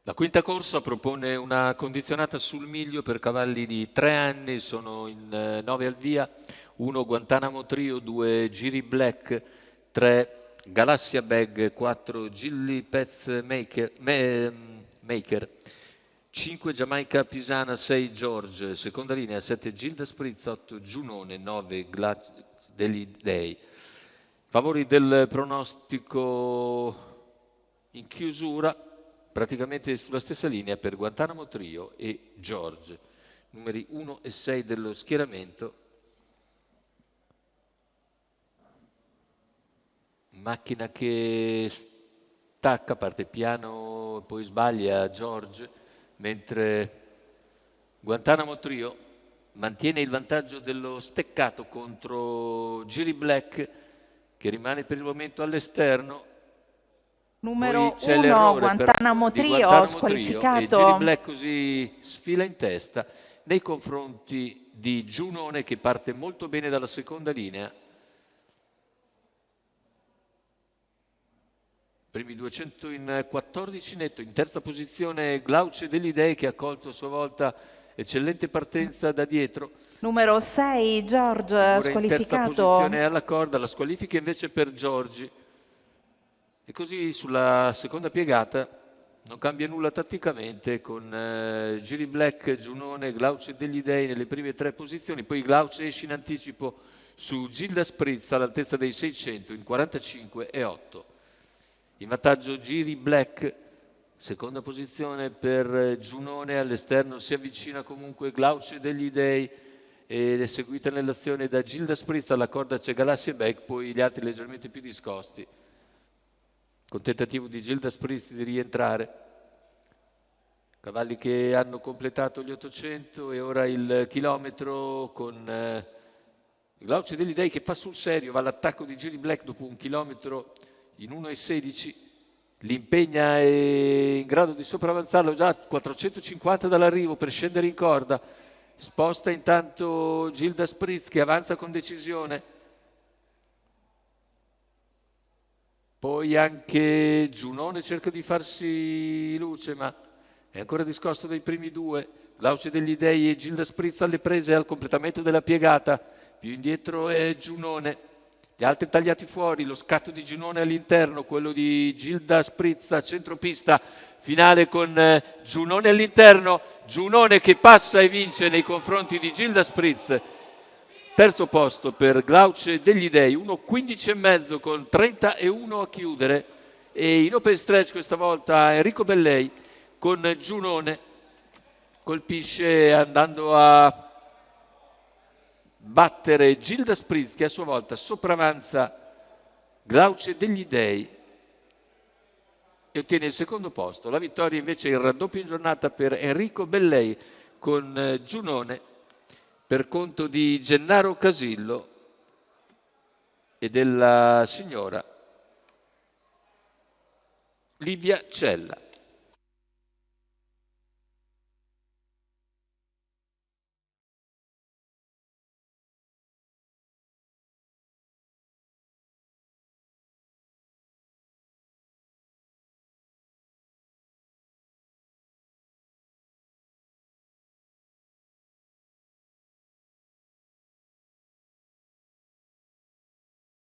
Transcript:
La quinta corsa propone una condizionata sul miglio per cavalli di 3 anni, sono in 9 al via, 1 Guantanamo Trio, 2 Giri Black, 3 Galassia Bag, 4 Gilly Pets Maker, 5 Giamaica Pisana, 6 George, seconda linea, 7 Gilda Spritz, 8 Giunone, 9 Glass degli Dei. Favori del pronostico in chiusura, praticamente sulla stessa linea per Guantanamo Trio e George, numeri 1 e 6 dello schieramento. Macchina che stacca, parte piano, poi sbaglia George, mentre Guantanamo Trio mantiene il vantaggio dello steccato contro Giri Black, che rimane per il momento all'esterno. Numero Poi c'è 1 l'errore Guantanamo di Trio, Guantanamo Trio e squalificato. Giri Black così sfila in testa nei confronti di Giunone, che parte molto bene dalla seconda linea. Primi 200 in 14 netto, in terza posizione Glauce degli Dei, che ha colto a sua volta eccellente partenza da dietro. Numero 6 George, Figura in terza squalificato. posizione alla corda, la squalifica invece per Giorgi. E così sulla seconda piegata non cambia nulla tatticamente, con Giri Black, Giunone, Glauce degli Dei nelle prime 3 posizioni, poi Glauce esce in anticipo su Gilda Spritz all'altezza dei 600 in 45 e 8. In vantaggio Giri Black, seconda posizione per Giunone, all'esterno si avvicina comunque Glauce degli Dei ed è seguita nell'azione da Gilda Spritz, alla corda c'è Galassia Beck, poi gli altri leggermente più discosti, con tentativo di Gilda Spritz di rientrare. Cavalli che hanno completato gli 800 e ora il chilometro, con Glauce degli Dei che fa sul serio, va all'attacco di Giri Black dopo un chilometro in 1,16, l'impegna è in grado di sopravanzarlo già a 450 dall'arrivo per scendere in corda. Sposta intanto Gilda Spritz, che avanza con decisione. Poi anche Giunone cerca di farsi luce, ma è ancora discosto dai primi due. Glauce degli Dei e Gilda Spritz alle prese al completamento della piegata. Più indietro è Giunone. Gli altri tagliati fuori, lo scatto di Giunone all'interno, quello di Gilda Spritz a centropista, finale con Giunone all'interno, Giunone che passa e vince nei confronti di Gilda Spritz. Terzo posto per Glauce degli Dei, 1,15,5 con 30,1 a chiudere, e in open stretch questa volta Enrico Bellei con Giunone, colpisce andando a battere Gilda Spritz, che a sua volta sopravanza Glauce degli Dei e ottiene il secondo posto. La vittoria invece è il raddoppio in giornata per Enrico Bellei con Giunone, per conto di Gennaro Casillo e della signora Livia Cella.